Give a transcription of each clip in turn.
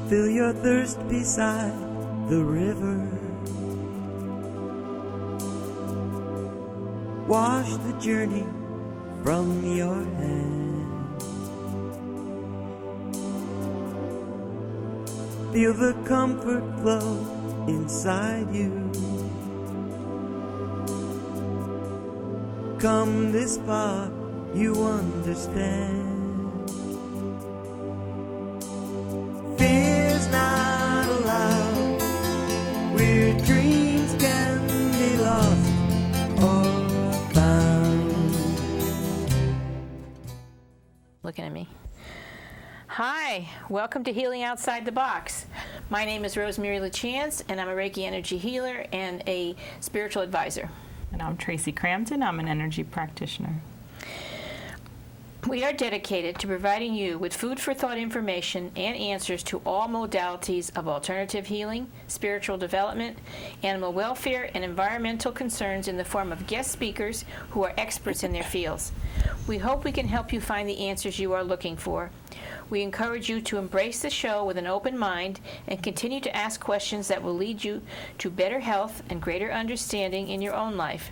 Fill your thirst beside the river. Wash the journey from your hands. Feel the comfort flow inside you. Come this far, you understand. Fear's not allowed, where dreams can be lost or found. Looking at me. Hi, welcome to Healing Outside the Box. My name is Rosemary Lachance, and I'm a Reiki energy healer and a spiritual advisor. And I'm Traci Crampton. I'm an energy practitioner. We are dedicated to providing you with food for thought information and answers to all modalities of alternative healing, spiritual development, animal welfare, and environmental concerns in the form of guest speakers who are experts in their fields. We hope we can help you find the answers you are looking for. We encourage you to embrace the show with an open mind and continue to ask questions that will lead you to better health and greater understanding in your own life.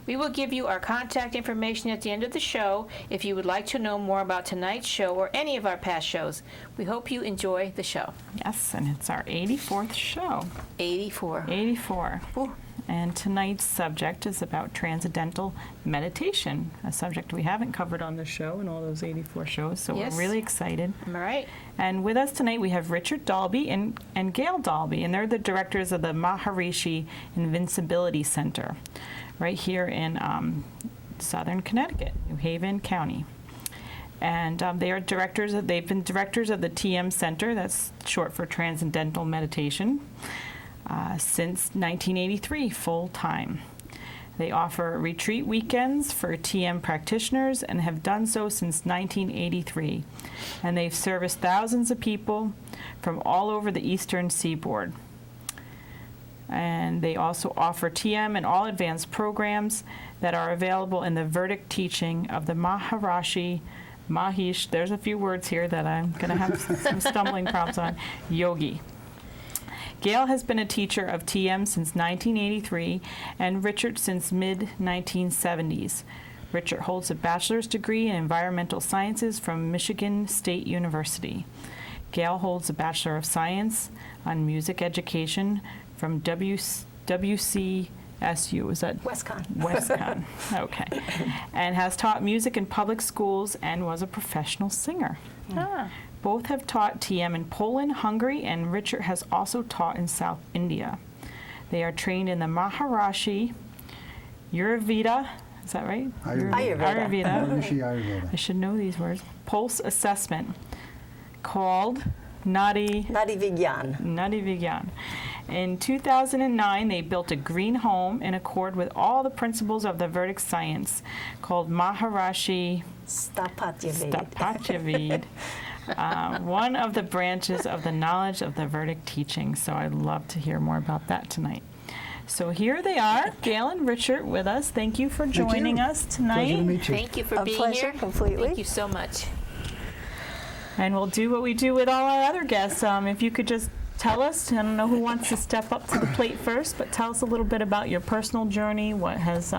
We will give you our contact information at the end of the show if you would like to know more about tonight's show or any of our past shows. We hope you enjoy the show. Yes, and it's our 84th show. 84. 84. Ooh. And tonight's subject is about transcendental meditation, a subject we haven't covered on the show in all those 84 shows, so Yes. we're really excited. Am I right? And with us tonight we have Richard Dalby and Gail Dalby, and they're the directors of the Maharishi Invincibility Center right here in southern Connecticut, New Haven County. And they are directors. They've been directors of the TM Center, that's short for Transcendental Meditation, since 1983, full time. They offer retreat weekends for TM practitioners and have done so since 1983. And they've serviced thousands of people from all over the eastern seaboard. And they also offer TM and all advanced programs that are available in the Verdict teaching of the Maharishi Mahesh. There's a few words here that I'm going to have some stumbling problems on. Yogi. Gail has been a teacher of TM since 1983 and Richard since mid-1970s. Richard holds a bachelor's degree in environmental sciences from Michigan State University. Gail holds a Bachelor of Science on Music Education from WCSU, is that? WestCon. WestCon, okay. And has taught music in public schools and was a professional singer. Ah. Both have taught TM in Poland, Hungary, and Richard has also taught in South India. They are trained in the Maharishi Ayurveda, is that right? Ayurveda. Maharishi Ayurveda. I should know these words. Pulse assessment called Nadi Vigyan. In 2009, they built a green home in accord with all the principles of the Vedic science called Maharishi Stapatyavid, one of the branches of the knowledge of the Vedic teaching. So I'd love to hear more about that tonight. So here they are, Gail and Richard with us. Thank you for joining us tonight. Pleasure to meet you. Thank you for being pleasure, here. completely. Thank you so much. And we'll do what we do with all our other guests. If you could just tell us, I don't know who wants to step up to the plate first, but tell us a little bit about your personal journey, what has,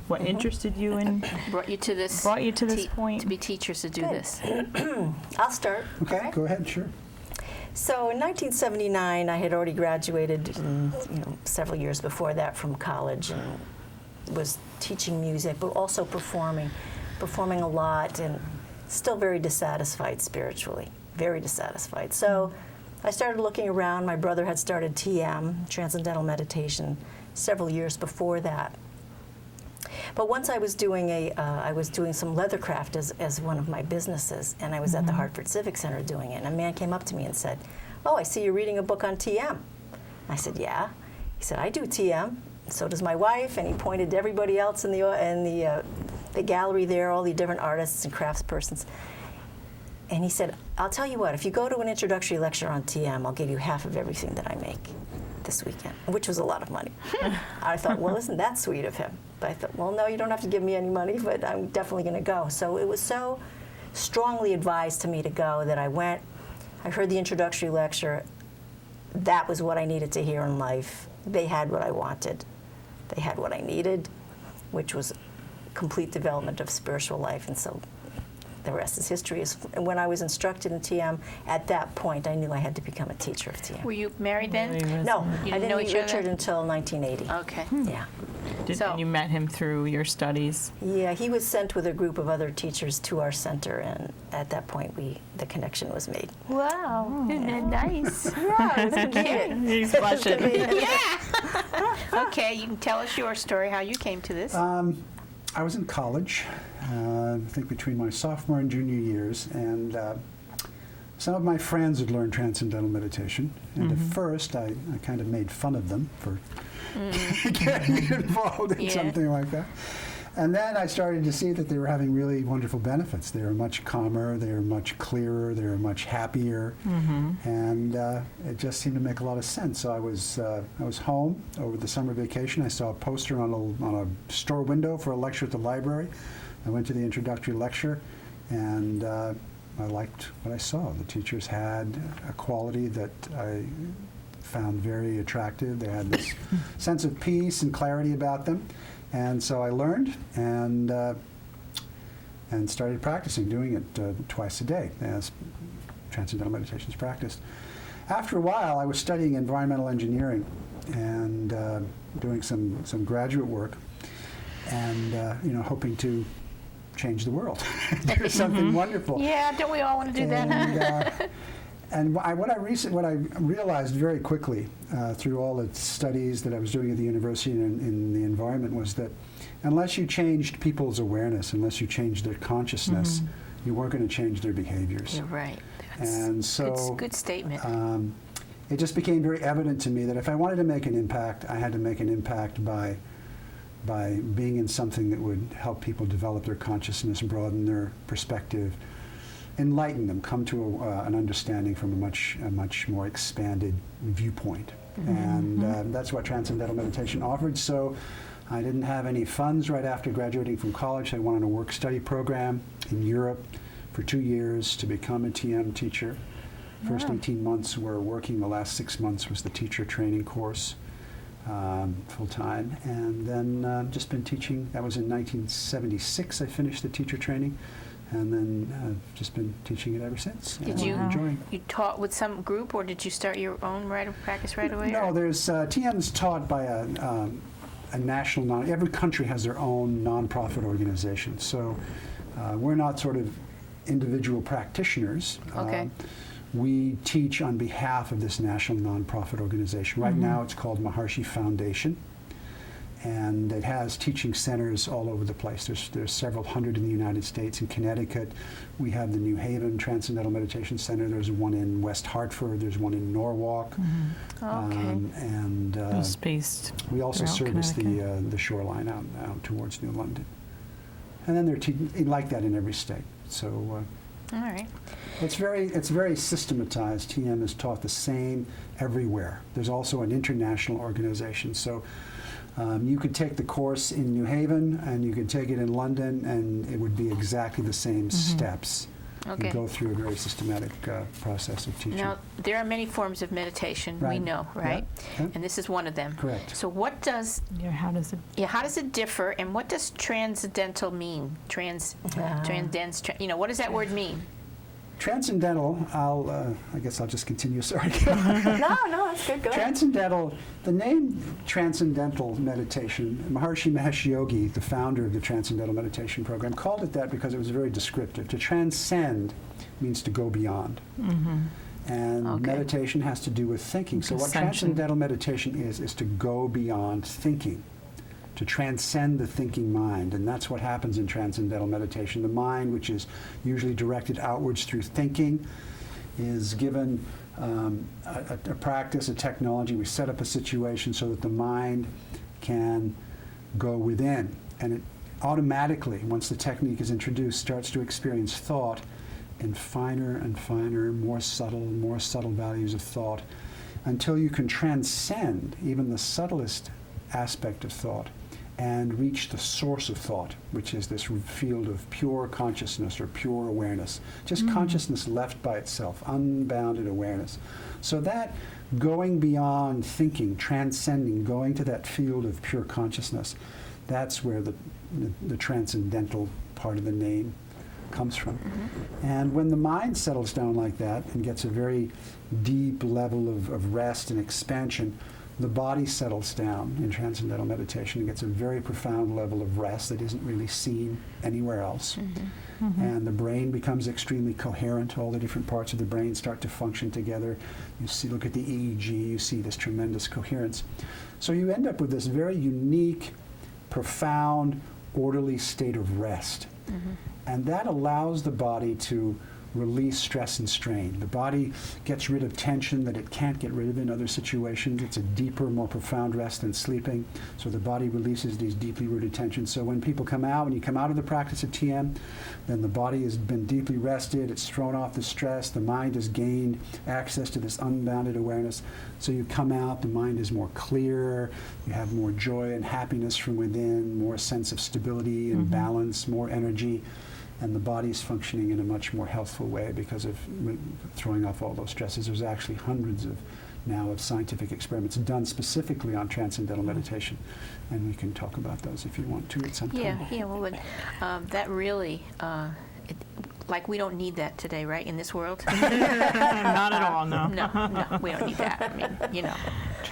what interested you in, Brought you to this point. to be teachers to do Good. this. I'll start. Okay, go ahead, sure. So in 1979, I had already graduated, several years before that from college, and was teaching music, but also performing a lot, and still very dissatisfied spiritually, very dissatisfied. So I started looking around. My brother had started TM, Transcendental Meditation, several years before that. But once I was doing some leathercraft as one of my businesses, and I was at the Hartford Civic Center doing it. And a man came up to me and said, "Oh, I see you're reading a book on TM." I said, "Yeah." He said, "I do TM. So does my wife." And he pointed to everybody else in the gallery there, all the different artists and craftspersons. And he said, "I'll tell you what, if you go to an introductory lecture on TM, I'll give you half of everything that I make this weekend," which was a lot of money. I thought, well, isn't that sweet of him? But I thought, well, no, you don't have to give me any money, but I'm definitely going to go. So it was so strongly advised to me to go that I went. I heard the introductory lecture. That was what I needed to hear in life. They had what I wanted. They had what I needed, which was complete development of spiritual life. And so the rest is history. When I was instructed in TM, at that point, I knew I had to become a teacher of TM. Were you married then? No, You I didn't know didn't meet each other? Richard until 1980. Okay. Yeah. So- And you met him through your studies? Yeah, he was sent with a group of other teachers to our center, and at that point, the connection was made. Wow, isn't that nice? Yeah, it was convenient. He's blushing. Okay, you can tell us your story, how you came to this. I was in college, I think between my sophomore and junior years, and some of my friends had learned Transcendental meditation, and at first I kind of made fun of them for getting involved in something like that. And then I started to see that they were having really wonderful benefits. They were much calmer, they were much clearer, they were much happier, and it just seemed to make a lot of sense. So I was home over the summer vacation. I saw a poster on a store window for a lecture at the library. I went to the introductory lecture, and I liked what I saw. The teachers had a quality that I found very attractive. They had this sense of peace and clarity about them. And so I learned and started practicing, doing it twice a day as Transcendental meditation is practiced. After a while, I was studying environmental engineering and doing some graduate work, and hoping to change the world, do something wonderful. Yeah, don't we all want to do that? And what I realized very quickly through all the studies that I was doing at the university and in the environment was that unless you changed people's awareness, unless you changed their consciousness, you weren't going to change their behaviors. You're right. And so Good statement. it just became very evident to me that if I wanted to make an impact, I had to make an impact by being in something that would help people develop their consciousness, broaden their perspective, enlighten them, come to an understanding from a much more expanded viewpoint. And that's what Transcendental meditation offered. So I didn't have any funds right after graduating from college. I went on a work-study program in Europe for 2 years to become a TM teacher. First 18 months were working. The last 6 months was the teacher training course, full-time. And then just been teaching. That was in 1976 I finished the teacher training. And then I've just been teaching it ever since. Did you enjoying? You taught with some group, or did you start your own practice right away? No, there's TM is taught by a national every country has their own nonprofit organization. So we're not sort of individual practitioners. Okay. We teach on behalf of this national nonprofit organization. Right now it's called Maharishi Foundation. And it has teaching centers all over the place. There's several hundred in the United States. In Connecticut, we have the New Haven Transcendental Meditation Center. There's one in West Hartford. There's one in Norwalk. Okay. And Spaced. we also throughout service Connecticut. the shoreline out towards New London. And then they're like that in every state. So All right. it's very systematized. TM is taught the same everywhere. There's also an international organization. So you could take the course in New Haven, and you could take it in London, and it would be exactly the same steps. Okay. You go through a very systematic process of teaching. Now, there are many forms of meditation, we Right. know, right? Yeah. And this is one of them. Correct. So how does How does it? it differ, and what does transcendental mean? Transcendence, what does that word mean? Transcendental, I guess I'll just continue, sorry. No, that's good. Go ahead. Transcendental, the name Transcendental Meditation, Maharishi Mahesh Yogi, the founder of the Transcendental Meditation program, called it that because it was very descriptive. To transcend means to go beyond. And Okay. meditation has to do with thinking. So what Ascension. Transcendental Meditation is to go beyond thinking, to transcend the thinking mind. And that's what happens in Transcendental Meditation. The mind, which is usually directed outwards through thinking, is given a practice, a technology. We set up a situation so that the mind can go within. And it automatically, once the technique is introduced, starts to experience thought in finer and finer, more subtle values of thought, until you can transcend even the subtlest aspect of thought and reach the source of thought, which is this field of pure consciousness or pure awareness. Just consciousness left by itself, unbounded awareness. So that going beyond thinking, transcending, going to that field of pure consciousness, that's where the transcendental part of the name comes from. And when the mind settles down like that and gets a very deep level of rest and expansion, the body settles down in transcendental meditation and gets a very profound level of rest that isn't really seen anywhere else. And the brain becomes extremely coherent. All the different parts of the brain start to function together. You see, look at the EEG, you see this tremendous coherence. So you end up with this very unique, profound, orderly state of rest. And that allows the body to release stress and strain. The body gets rid of tension that it can't get rid of in other situations. It's a deeper, more profound rest than sleeping. So the body releases these deeply rooted tensions. So when people come out, when you come out of the practice of TM, then the body has been deeply rested, it's thrown off the stress, the mind has gained access to this unbounded awareness. So you come out, the mind is more clear, you have more joy and happiness from within, more sense of stability and balance, more energy. And the body's functioning in a much more healthful way because of throwing off all those stresses. There's actually hundreds of scientific experiments done specifically on transcendental meditation, and we can talk about those if you want to at some time. Yeah, well, that really, like we don't need that today, right, in this world? Not at all, no. No, we don't need that. I mean, you know.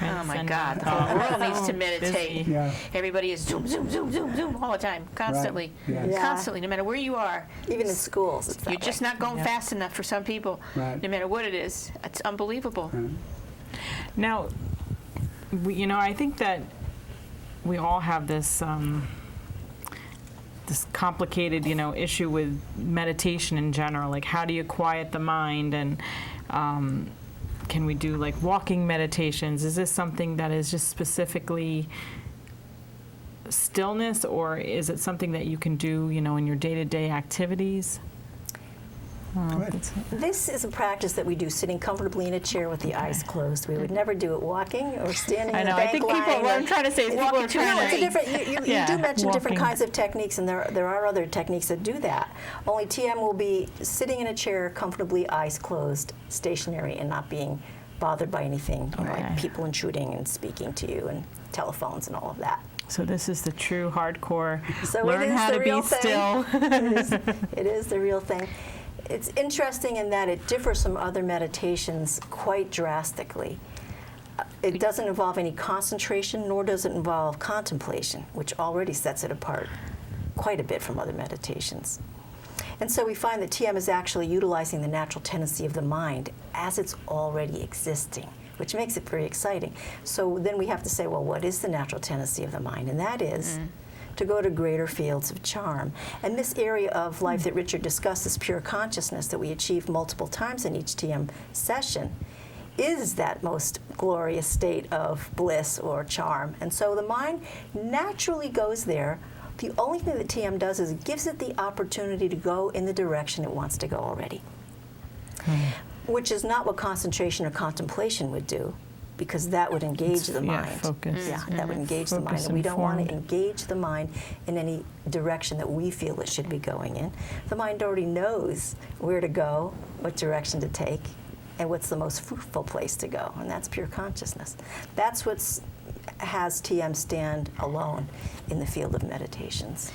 Oh my God, the whole world needs to meditate. Yeah. Everybody is zoom, zoom, zoom, zoom, zoom all the time, constantly, Right. Yes. constantly, no matter where you are. Even in schools, it's that You're just way. not going fast enough for some people, Right. no matter what it is. It's unbelievable. Right. Now, I think that we all have this this complicated, issue with meditation in general. Like, how do you quiet the mind? And can we do like walking meditations? Is this something that is just specifically stillness, or is it something that you can do, in your day-to-day activities? Go ahead. This is a practice that we do sitting comfortably in a chair with the eyes closed. We would never do it walking or standing I in know. a bank I think line. people. What I'm trying to say is people are trying No, to. it's a different. You Yeah, do mention different walking. kinds of techniques, and there are other techniques that do that. Only TM will be sitting in a chair comfortably, eyes closed, stationary, and not being bothered by anything, Okay. like people intruding and speaking to you, and telephones and all of that. So this is the true hardcore. So Learn it is how the to real be thing. still. It is the real thing. It's interesting in that it differs from other meditations quite drastically. It doesn't involve any concentration, nor does it involve contemplation, which already sets it apart quite a bit from other meditations. And so we find that TM is actually utilizing the natural tendency of the mind as it's already existing, which makes it very exciting. So then we have to say, well, what is the natural tendency of the mind? And that is to go to greater fields of charm. And this area of life that Richard discussed, this pure consciousness that we achieve multiple times in each TM session, is that most glorious state of bliss or charm. And so the mind naturally goes there. The only thing that TM does is it gives it the opportunity to go in the direction it wants to go already, which is not what concentration or contemplation would do, because that would engage the mind. Focus. Yeah, that would engage the mind. Focus And we don't want to informed. engage the mind in any direction that we feel it should be going in. The mind already knows where to go, what direction to take, and what's the most fruitful place to go, and that's pure consciousness. That's what has TM stand alone in the field of meditations.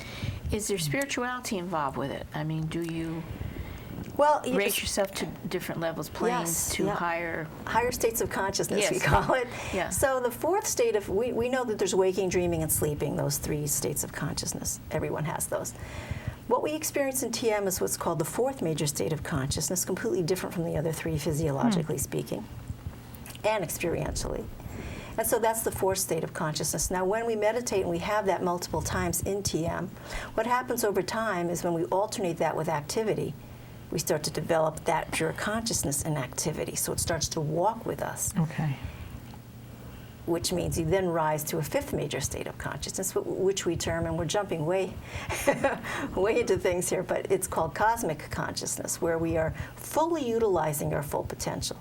Is there spirituality involved with it? I mean, do you Well, raise yourself to different levels, planes, to higher? higher states of consciousness, Yes. we call it. Yeah. So the fourth state of, we know that there's waking, dreaming, and sleeping, those three states of consciousness. Everyone has those. What we experience in TM is what's called the fourth major state of consciousness, completely different from the other three physiologically speaking and experientially. And so that's the fourth state of consciousness. Now, when we meditate and we have that multiple times in TM, what happens over time is when we alternate that with activity, we start to develop that pure consciousness in activity. So it starts to walk with us, Okay. which means you then rise to a fifth major state of consciousness, which we term, and we're jumping way, way into things here, but it's called cosmic consciousness, where we are fully utilizing our full potential.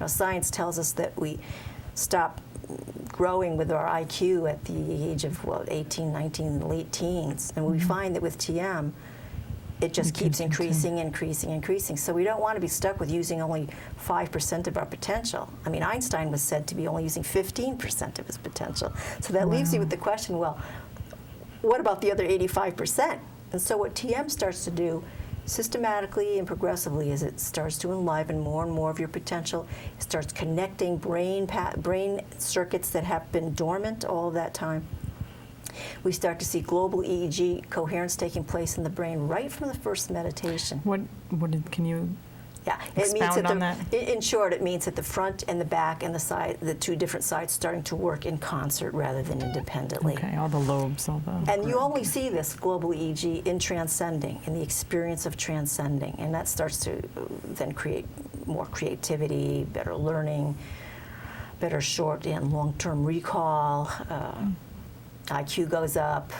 Science tells us that we stop growing with our IQ at the age of, 18, 19, late teens. And we find that with TM, it just keeps increasing. So we don't want to be stuck with using only 5% of our potential. I mean, Einstein was said to be only using 15% of his potential. So that leaves you with the question, well, what about the other 85%? And so what TM starts to do systematically and progressively is it starts to enliven more and more of your potential. It starts connecting brain circuits that have been dormant all that time. We start to see global EEG coherence taking place in the brain right from the first meditation. Can you expound on that? In short, it means that the front and the back and the side, the two different sides, starting to work in concert rather than independently. Okay, all the lobes, And you only see this global EEG in transcending, in the experience of transcending, and that starts to then create more creativity, better learning, better short and long-term recall. IQ goes up,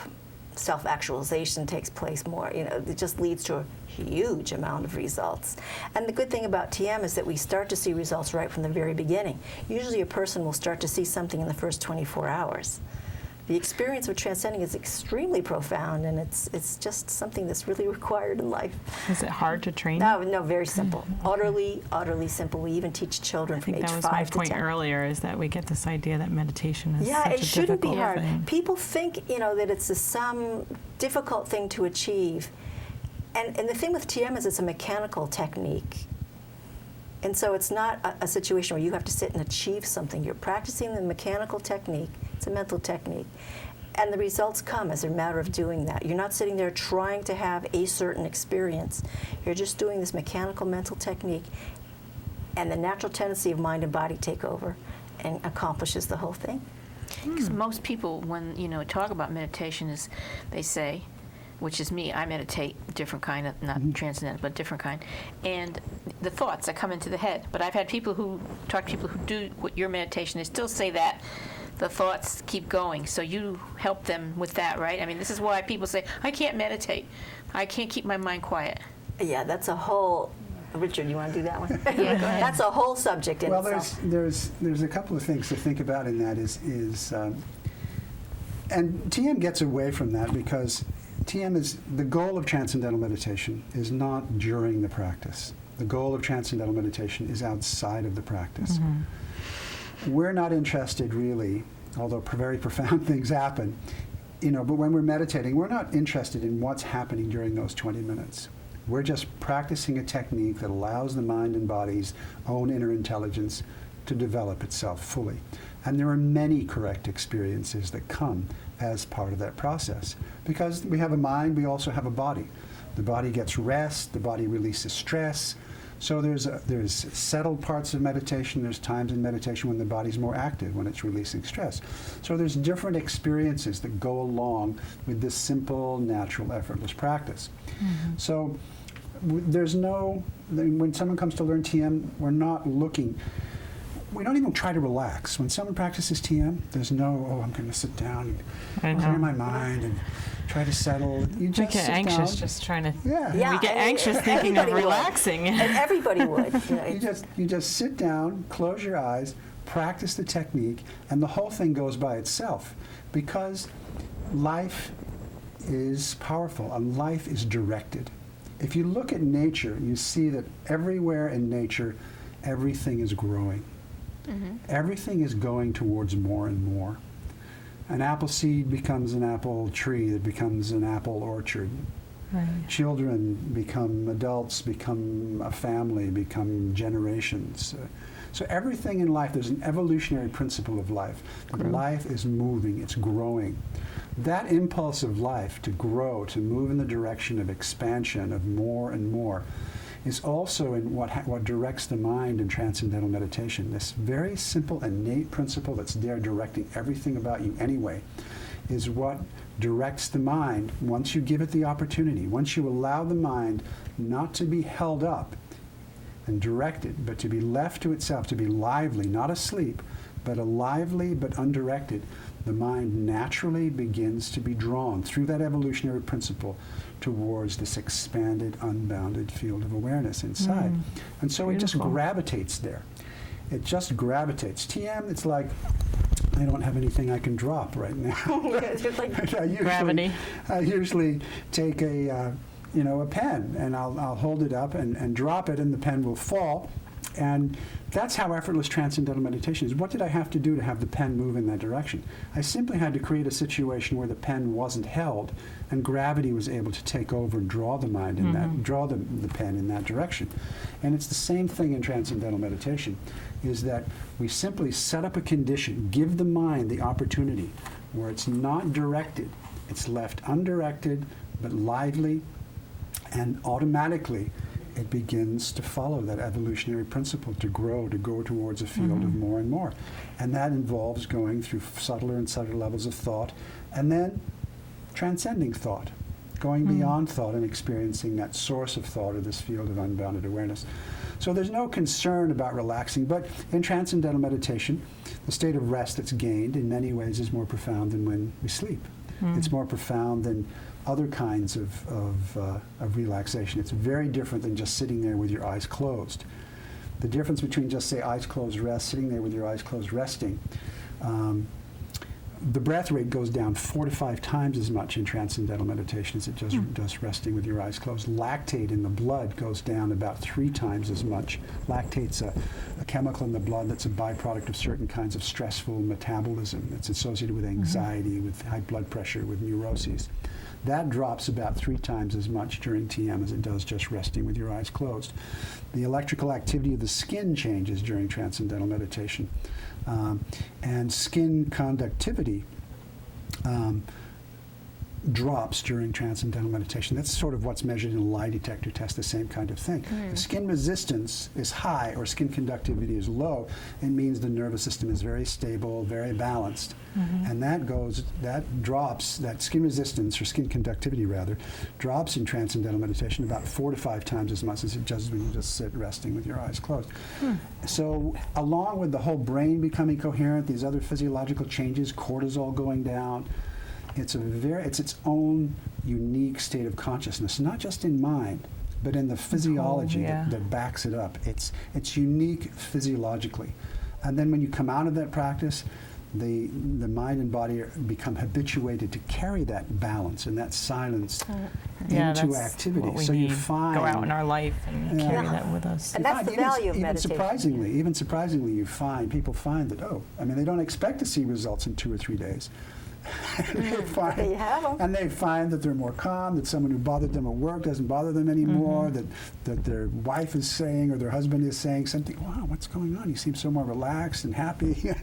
self-actualization takes place more. It just leads to a huge amount of results. And the good thing about TM is that we start to see results right from the very beginning. Usually a person will start to see something in the first 24 hours. The experience of transcending is extremely profound, and it's just something that's really required in life. Is it hard to train? No, very simple. Utterly simple. We even teach children from age 5 to 10. That was my point earlier, is that we get this idea that meditation is such a it shouldn't be difficult hard. thing. People think, that it's some difficult thing to achieve. And the thing with TM is it's a mechanical technique. And so it's not a situation where you have to sit and achieve something. You're practicing the mechanical technique. It's a mental technique. And the results come as a matter of doing that. You're not sitting there trying to have a certain experience. You're just doing this mechanical mental technique, and the natural tendency of mind and body take over and accomplishes the whole thing. Because most people, when talk about meditation, they say, which is me, I meditate different kind of, not transcendental, but different kind, and the thoughts that come into the head. But I've had people who talk to people who do what your meditation, they still say that the thoughts keep going. So you help them with that, right? I mean, this is why people say, I can't meditate. I can't keep my mind quiet. Yeah, that's a whole... Richard, you want to do that one? Yeah, go ahead. That's a whole subject in itself. There's a couple of things to think about in that and TM gets away from that because TM is, the goal of Transcendental meditation is not during the practice. The goal of Transcendental meditation is outside of the practice. We're not interested really, although very profound things happen, but when we're meditating, we're not interested in what's happening during those 20 minutes. We're just practicing a technique that allows the mind and body's own inner intelligence to develop itself fully. And there are many correct experiences that come as part of that process. Because we have a mind, we also have a body. The body gets rest, the body releases stress. So there's settled parts of meditation, there's times in meditation when the body's more active, when it's releasing stress. So there's different experiences that go along with this simple, natural, effortless practice. So there's no, when someone comes to learn TM, we're not looking, we don't even try to relax. When someone practices TM, there's no, I'm going to sit down and clear my mind and try to settle. You just get sit anxious down. Just trying to. Yeah, we get anxious thinking of relaxing. And everybody would. You just sit down, close your eyes, practice the technique, and the whole thing goes by itself. Because life is powerful and life is directed. If you look at nature, you see that everywhere in nature, everything is growing. Everything is going towards more and more. An apple seed becomes an apple tree that becomes an apple orchard. Right. Children become adults, become a family, become generations. So everything in life, there's an evolutionary principle of life. Life is moving, it's growing. That impulse of life to grow, to move in the direction of expansion, of more and more, is also in what directs the mind in Transcendental meditation. This very simple, innate principle that's there directing everything about you anyway, is what directs the mind once you give it the opportunity, once you allow the mind not to be held up and directed, but to be left to itself, to be lively, not asleep, but a lively but undirected. The mind naturally begins to be drawn through that evolutionary principle towards this expanded, unbounded field of awareness inside. And so it just gravitates there. It just gravitates. TM, it's like I don't have anything I can drop right now. Gravity. I usually take a pen, and I'll hold it up and drop it, and the pen will fall. And that's how effortless transcendental meditation is. What did I have to do to have the pen move in that direction? I simply had to create a situation where the pen wasn't held, and gravity was able to take over and draw the mind in that, draw the pen in that direction. And it's the same thing in transcendental meditation, is that we simply set up a condition, give the mind the opportunity where it's not directed, it's left undirected but lively, and automatically it begins to follow that evolutionary principle, to grow, to go towards a field of more and more. And that involves going through subtler and subtler levels of thought, and then transcending thought, going beyond thought and experiencing that source of thought, or this field of unbounded awareness. So there's no concern about relaxing, but in transcendental meditation, the state of rest that's gained in many ways is more profound than when we sleep. It's more profound than other kinds of relaxation. It's very different than just sitting there with your eyes closed. The difference between just, say, eyes closed rest, sitting there with your eyes closed resting, the breath rate goes down 4 to 5 times as much in transcendental meditation as it does resting with your eyes closed. Lactate in the blood goes down about 3 times as much. Lactate's a chemical in the blood that's a byproduct of certain kinds of stressful metabolism. It's associated with anxiety, with high blood pressure, with neuroses. That drops about 3 times as much during TM as it does just resting with your eyes closed. The electrical activity of the skin changes during transcendental meditation. And skin conductivity drops during transcendental meditation. That's sort of what's measured in a lie detector test, the same kind of thing. If skin resistance is high or skin conductivity is low, it means the nervous system is very stable, very balanced. And that drops, that skin resistance, or skin conductivity rather, drops in transcendental meditation about 4 to 5 times as much as it does when you just sit resting with your eyes closed. So along with the whole brain becoming coherent, these other physiological changes, cortisol going down, it's its own unique state of consciousness, not just in mind, but in the physiology that backs it up. It's unique physiologically. And then when you come out of that practice, the mind and body become habituated to carry that balance and that silence into activity. So you find go out in our life and carry that with us. And that's the value of meditation. Even surprisingly, people find that, they don't expect to see results in 2 or 3 days. And they find that they're more calm, that someone who bothered them at work doesn't bother them anymore, that their wife is saying or their husband is saying something, wow, what's going on? You seem so more relaxed and happy.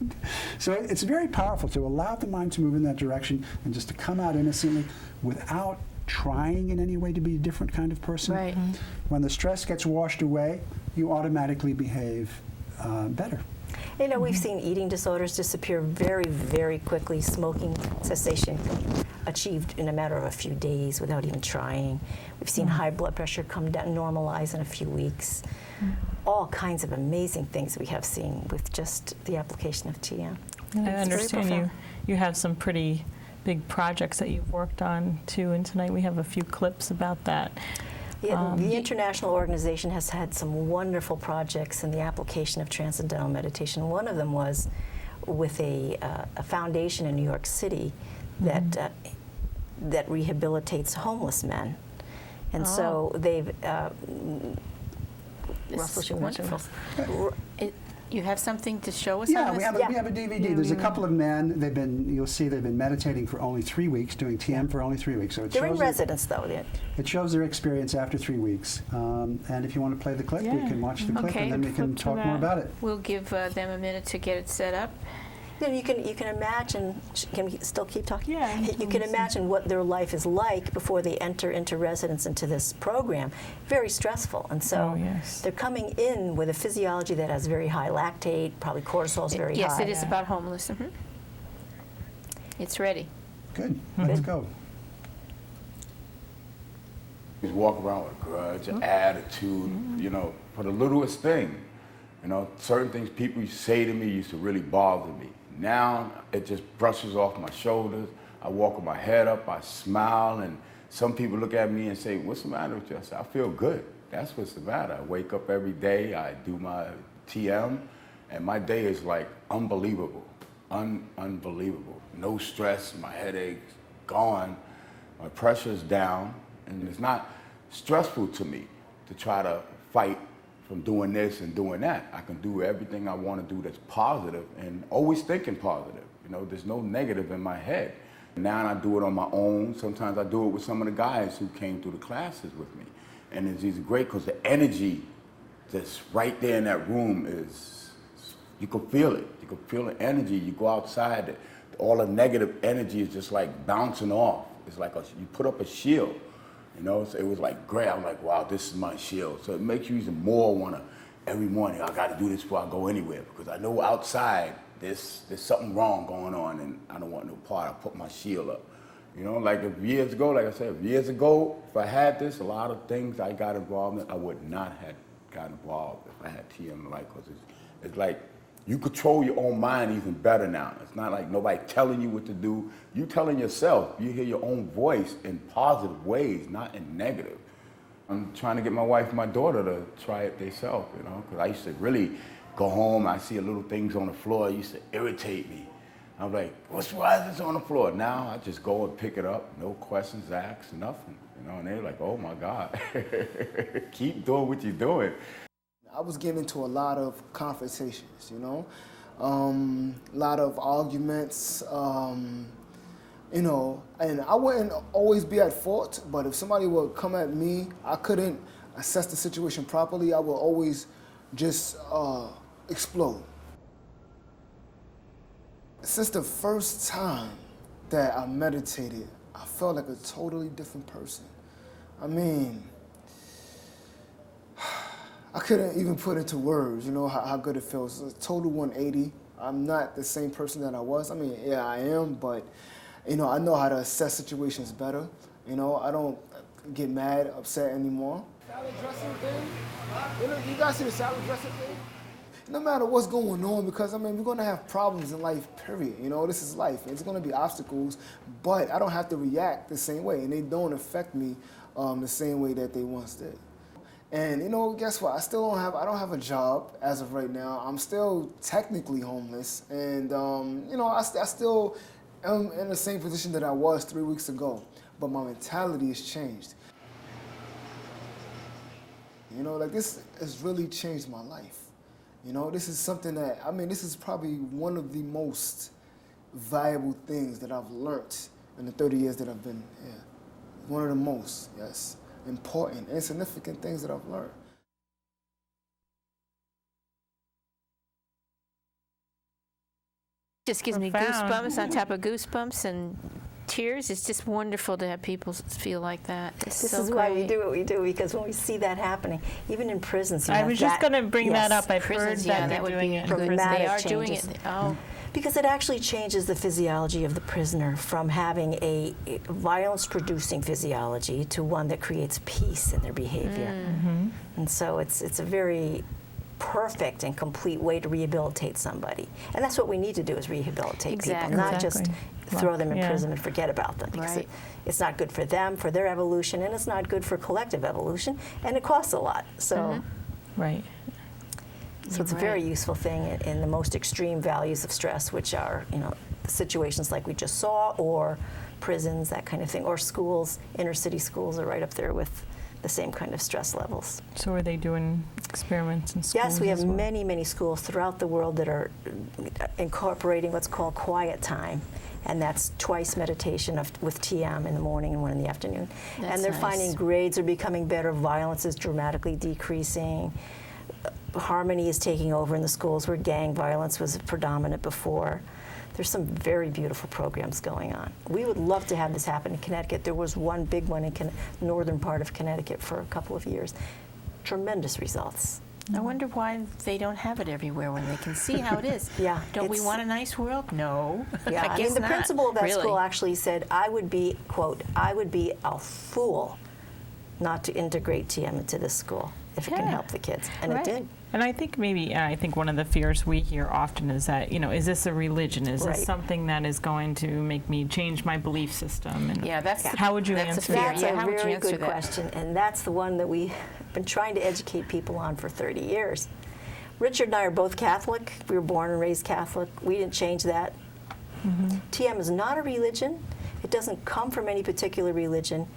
So it's very powerful to allow the mind to move in that direction and just to come out innocently without trying in any way to be a different kind of person. Right. When the stress gets washed away, you automatically behave better. You know, we've seen eating disorders disappear very, very quickly. Smoking cessation achieved in a matter of a few days without even trying. We've seen high blood pressure come down, normalize in a few weeks. All kinds of amazing things we have seen with just the application of TM. I understand you have some pretty big projects that you've worked on too, and tonight we have a few clips about that. The international organization has had some wonderful projects in the application of transcendental meditation. One of them was with a foundation in New York City that rehabilitates homeless men. And so they've... This is wonderful. You have something to show us? Yeah, on this? we have a DVD. There's a couple of men. You'll see they've been meditating for only 3 weeks, doing TM for only 3 weeks. So they're in residence, though. It shows their experience after 3 weeks. And if you want to play the clip, we can watch the clip, and then we can talk more about it. We'll give them a minute to get it set up. You know, you can imagine. Can we still keep talking? Yeah. You can imagine what their life is like before they enter into residence into this program. Very stressful, and so they're coming in with a physiology that has very high lactate, probably cortisol is very high. Yes, it is about homeless. It's ready. Good. Let's go. Just walk around with a grudge, an attitude, for the littlest thing. Certain things people used to say to me used to really bother me. Now it just brushes off my shoulders. I walk with my head up, I smile, and some people look at me and say, what's the matter with you? I say, I feel good. That's what's the matter. I wake up every day, I do my TM, and my day is like unbelievable. unbelievable. No stress, my headache's gone, my pressure's down, and it's not stressful to me to try to fight from doing this and doing that. I can do everything I want to do that's positive and always thinking positive. You know, there's no negative in my head. Now I do it on my own. Sometimes I do it with some of the guys who came through the classes with me. And it's great because the energy that's right there in that room is, you can feel it. You can feel the energy. You go outside, all the negative energy is just like bouncing off. It's like you put up a shield. You know, so it was like great. I'm like, wow, this is my shield. So it makes you even more want to, every morning, I got to do this before I go anywhere, because I know outside there's something wrong going on and I don't want no part. I put my shield up. You know, like years ago, like I said, years ago, if I had this, a lot of things I got involved in, I would not have gotten involved if I had TM life, because it's like, you control your own mind even better now. It's not like nobody telling you what to do. You telling yourself. You hear your own voice in positive ways, not in negative. I'm trying to get my wife and my daughter to try it themselves, you know, because I used to really go home, I see little things on the floor, it used to irritate me. I'm like, why is this on the floor? Now I just go and pick it up, no questions asked, nothing. You know, and they're like, oh my God, keep doing what you're doing. I was getting into a lot of confrontations, you know, a lot of arguments, you know, and I wouldn't always be at fault, but if somebody would come at me, I couldn't assess the situation properly, I would always just explode. Since the first time that I meditated, I felt like a totally different person. I mean, I couldn't even put into words, you know, how good it feels. It's a total 180. I'm not the same person that I was. I mean, yeah, I am, but, you know how to assess situations better. You know, I don't get mad, upset anymore. Salad dressing thing, you know, you guys see the salad dressing thing? No matter what's going on, because, I mean, we're going to have problems in life, period. You know, this is life. It's going to be obstacles, but I don't have to react the same way, and they don't affect me the same way that they once did. And, you know, guess what? I don't have a job as of right now. I'm still technically homeless. And, you know, I still am in the same position that I was 3 weeks ago. But my mentality has changed. You know, like, this has really changed my life. You know, this is something that, I mean, this is probably one of the most valuable things that I've learned in the 30 years that I've been here. One of the most, yes, important and significant things that I've learned. Just gives me goosebumps on top of goosebumps and tears. It's just wonderful to have people feel like that. It's This so is why we great. do what we do, because when we see that happening, even in prisons, you I have was just that- going to bring that yes. up. I've heard Prisons, that yeah, they're that would doing be it in good. prisons. Dramatic They are doing changes. it. Oh, Because it actually changes the physiology of the prisoner from having a violence-producing physiology to one that creates peace in their behavior. And so it's a very perfect and complete way to rehabilitate somebody. And that's what we need to do, is rehabilitate Exactly. people, not just Exactly. throw them in Yeah. prison and forget about them. Because Right. it's not good for them, for their evolution, and it's not good for collective evolution, and it costs a lot. So. Right. So it's a You're very right. useful thing in the most extreme values of stress, which are, you know, situations like we just saw, or prisons, that kind of thing, or schools. Inner city schools are right up there with the same kind of stress levels. So are they doing experiments in schools? Yes, we have as well? many, many schools throughout the world that are incorporating what's called quiet time. And that's twice meditation with TM in the morning and one in the afternoon. That's and they're nice. finding grades are becoming better, violence is dramatically decreasing. Harmony is taking over in the schools where gang violence was predominant before. There's some very beautiful programs going on. We would love to have this happen in Connecticut. There was one big one in northern part of Connecticut for a couple of years. Tremendous results. I wonder why they don't have it everywhere when they can see how it is. Yeah, Don't we it's- want a nice world? No. Yeah, I guess the not. principal of that Really. school actually said, I would be, quote, I would be a fool not to integrate TM into this school if it can Yeah. help the kids. And Right. it did. And I think one of the fears we hear often is that, you know, is this a religion? Is Right. this something that is going to make me change my belief system? And Yeah, that's how would you that's a answer fear. that? That's Yeah, a how would you very answer good that? question, and that's the one that we've been trying to educate people on for 30 years. Richard and I are both Catholic. We were born and raised Catholic. We didn't change that. TM is not a religion. It doesn't come from any particular religion.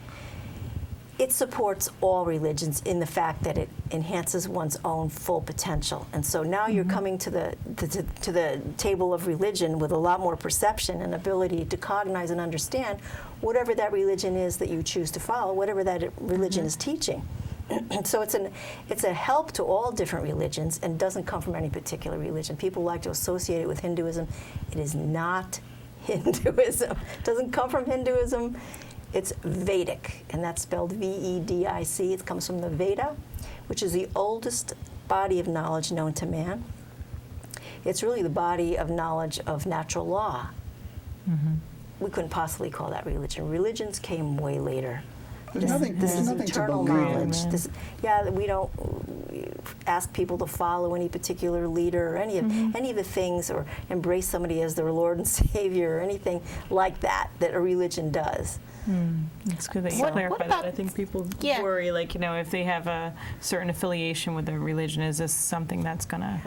It supports all religions in the fact that it enhances one's own full potential. And so now you're coming to the table of religion with a lot more perception and ability to cognize and understand whatever that religion is that you choose to follow, whatever that religion is teaching. So it's a help to all different religions and doesn't come from any particular religion. People like to associate it with Hinduism. It is not Hinduism. It doesn't come from Hinduism. It's Vedic, and that's spelled V-E-D-I-C. It comes from the Veda, which is the oldest body of knowledge known to man. It's really the body of knowledge of natural law. We couldn't possibly call that religion. Religions came way later. There's nothing to eternal believe knowledge. in. We don't ask people to follow any particular leader or any of the things, or embrace somebody as their Lord and Savior, or anything like that a religion does. It's good that you What clarify about- that. I think people Yeah. worry, like, if they have a certain affiliation with their religion, is this something that's going to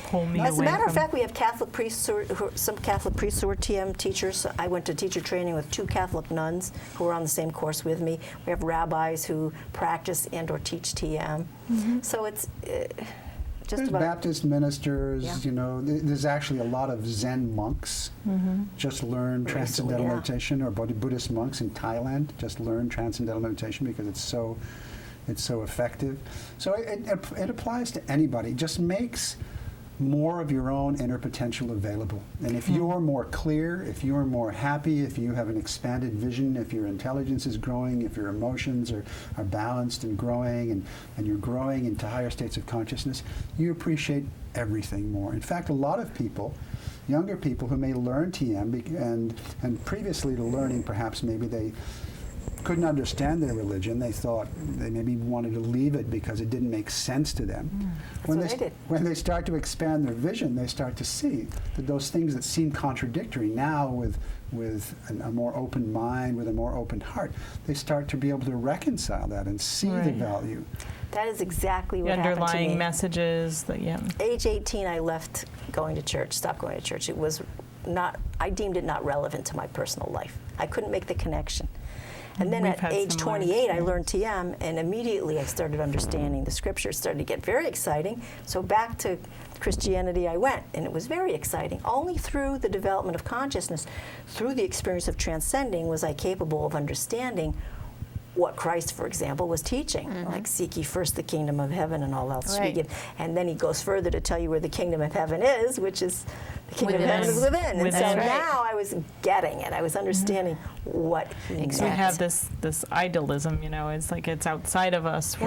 pull me away As a matter from... of fact, we have Catholic priests, some Catholic priests who are TM teachers. I went to teacher training with 2 Catholic nuns who were on the same course with me. We have rabbis who practice and or teach TM. So it's just There's about... Baptist ministers, Yeah. there's actually a lot of Zen monks just learn transcendental meditation, or Buddhist monks in Thailand just learn transcendental meditation because it's so effective. So it applies to anybody. It just makes more of your own inner potential available. And if you're more clear, if you're more happy, if you have an expanded vision, if your intelligence is growing, if your emotions are balanced and growing, and you're growing into higher states of consciousness, you appreciate everything more. In fact, a lot of people, younger people who may learn TM and previously to learning, perhaps maybe they couldn't understand their religion. They thought they maybe wanted to leave it because it didn't make sense to them. When they start to expand their vision, they start to see that those things that seem contradictory now, with a more open mind, with a more open heart, they start to be able to reconcile that and see the value. That is exactly The what happened to me. underlying messages that, Age 18, I left going to church, stopped going to church. It was not, I deemed it not relevant to my personal life. I couldn't make the connection. And then at age 28, I learned TM, and immediately I started understanding the scriptures. It started to get very exciting. So back to Christianity I went, and it was very exciting. Only through the development of consciousness, through the experience of transcending, was I capable of understanding what Christ, for example, was teaching. Like, seek ye first the kingdom of heaven, and all else shall be given. And then he goes further to tell you where the kingdom of heaven is, which is the kingdom of heaven is within. And so now I was getting it. I was understanding what he meant. we have this idealism, it's like it's outside of us.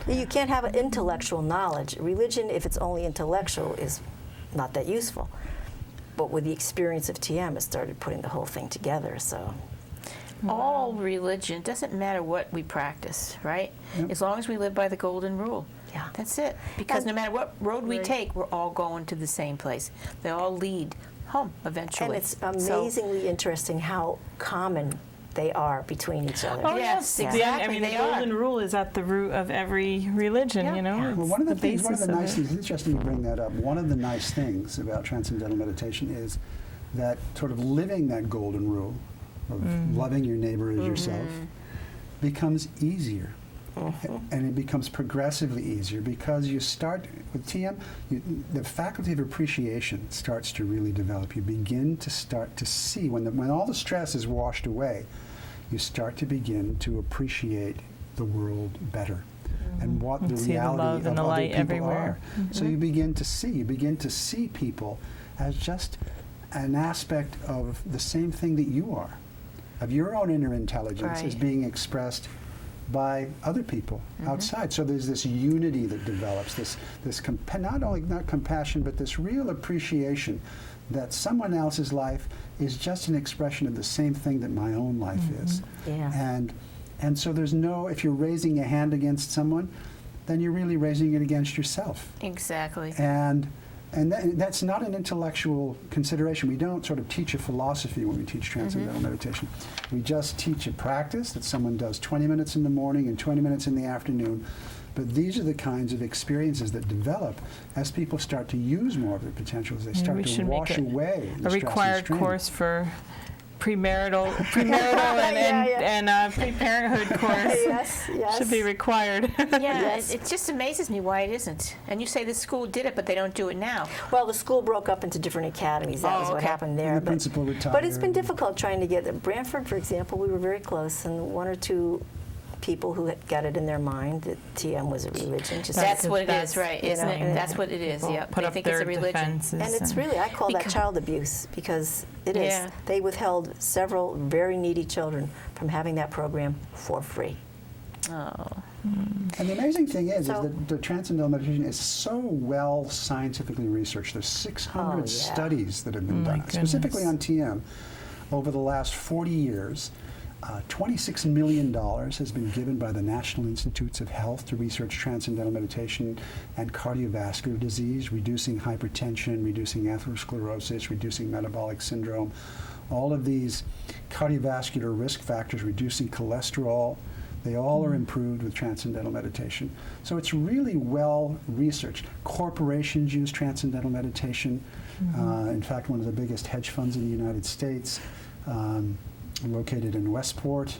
You can't have an intellectual knowledge. Religion, if it's only intellectual, is not that useful. But with the experience of TM, it started putting the whole thing together. So. All religion, doesn't matter what we practice, right? As long as we live by the golden rule. Yeah. That's it. Because no matter what road we take, we're all going to the same place. They all lead home eventually. And it's amazingly interesting how common they are between each other. Oh, yes, exactly. The golden rule is at the root of every religion, Well, one of the things, one of the nice things, it. it's interesting you bring that up. One of the nice things about transcendental meditation is that sort of living that golden rule of loving your neighbor as yourself becomes easier. And it becomes progressively easier because you start, with TM, the faculty of appreciation starts to really develop. You begin to start to see, when all the stress is washed away, you start to begin to appreciate the world better and what the reality of other people are. So you begin to see people as just an aspect of the same thing that you are, of your own inner intelligence is being expressed by other people outside. So there's this unity that develops, this not compassion, but this real appreciation that someone else's life is just an expression of the same thing that my own life is. And so there's if you're raising a hand against someone, then you're really raising it against yourself. Exactly. And that's not an intellectual consideration. We don't sort of teach a philosophy when we teach transcendental meditation. We just teach a practice that someone does 20 minutes in the morning and 20 minutes in the afternoon, But these are the kinds of experiences that develop as people start to use more of their potential, as they start to wash away the a stress required and strain. course for premarital and pre-parenthood course. Yes. Should be required. Yeah, Yes. it just amazes me why it isn't. And you say the school did it, but they don't do it now. Well, the school broke up into different academies. That was what okay. happened there. And the principal retired. But it's been difficult trying to get them. Brantford, for example, we were very close, and one or two people who had got it in their mind that TM was a religion. Just That's what it that's, is, right? you Isn't know, it? and- That's what it is. People Yeah, put they up think it's their a religion. defenses. and it's really, I call that child abuse, because it is. Yeah. They withheld several very needy children from having that program for free. Oh, And the amazing thing is So- that the Transcendental meditation is so well scientifically researched. There's 600 Oh, yeah. studies that have been My done, specifically on TM. Over the last 40 years, $26 million has been given by the National Institutes of Health to research Transcendental meditation and cardiovascular disease, reducing hypertension, reducing atherosclerosis, reducing metabolic syndrome. All of these cardiovascular risk factors, reducing cholesterol, they all are improved with Transcendental meditation. So it's really well researched. Corporations use Transcendental meditation. In fact, one of the biggest hedge funds in the United States, located in Westport,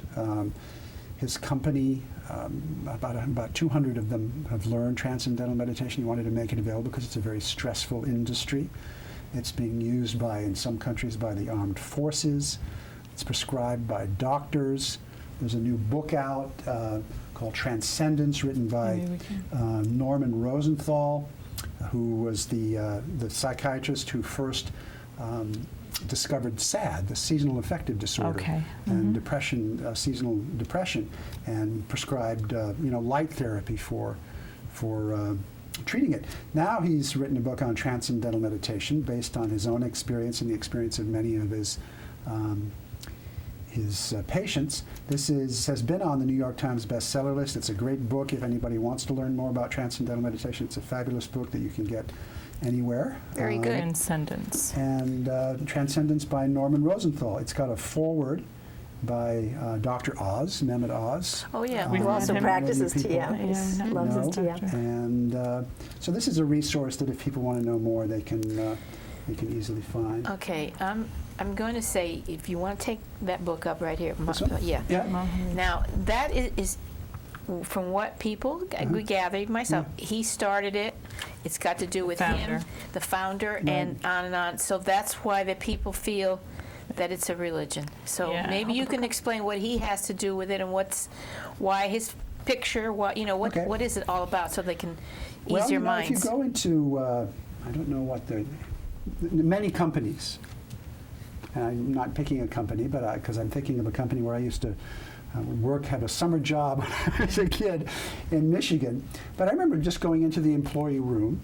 his company, about 200 of them have learned Transcendental meditation. He wanted to make it available because it's a very stressful industry. It's being used in some countries by the armed forces. It's prescribed by doctors. There's a new book out called Transcendence, written by Norman Rosenthal, who was the psychiatrist who first discovered SAD, the seasonal affective disorder, and depression, seasonal depression, and prescribed light therapy for treating it. Now he's written a book on Transcendental meditation based on his own experience and the experience of many of his patients. This has been on the New York Times bestseller list. It's a great book if anybody wants to learn more about Transcendental meditation. It's a fabulous book that you can get anywhere. very good. Transcendence. And Transcendence by Norman Rosenthal. It's got a foreword by Dr. Oz, Mehmet Oz. Oh yeah, Who also many practices people TM. He loves his know. TM. And so this is a resource that if people want to know more, they can easily find. Okay, I'm going to say, if you want to take that book up right here. This one? Yeah. Yeah. Now, that is from what people we gathered, myself, he started it. It's got to do with him, the founder, and on. So that's why the people feel that it's a religion. So maybe you can explain what he has to do with it and why his picture, what is it all about, so they can ease your minds. If you go into, I don't know what many companies, and I'm not picking a company, but because I'm thinking of a company where I used to had a summer job when I was a kid in Michigan. But I remember just going into the employee room,